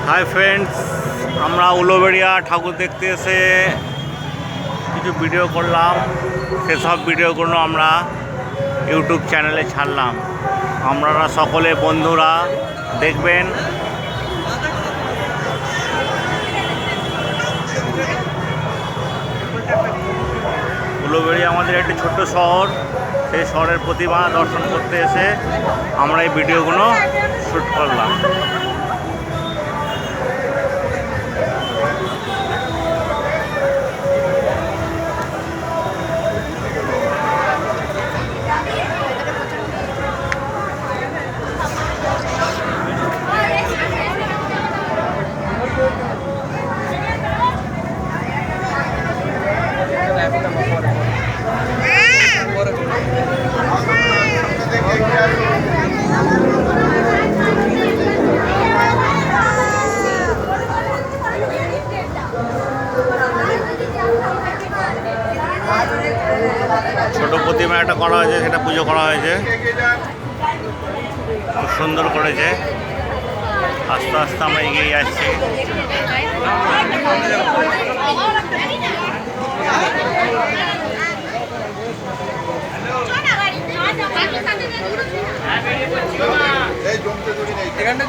Hi friends, আমরা উলুবেড়িয়া ঠাকুর দেখতে এসে কিছু ভিডিও করলাম। সেসব ভিডিওগুলো আমরা ইউটিউব চ্যানেলে ছাড়লাম। আপনারা সকলে বন্ধুরা দেখবেন। উলুবেড়িয়া আমাদের একটি ছোট্ট শহর। সেই শহরের প্রতিমা দর্শন করতে এসে আমরা এই ভিডিওগুলো শ্যুট করলাম। ছোট প্রতিমা একটা করা হয়েছে, সেটা পুজো করা হয়েছে, খুব সুন্দর করেছে। আস্তে আস্তে আমরা এগিয়ে যাচ্ছি। এখানটা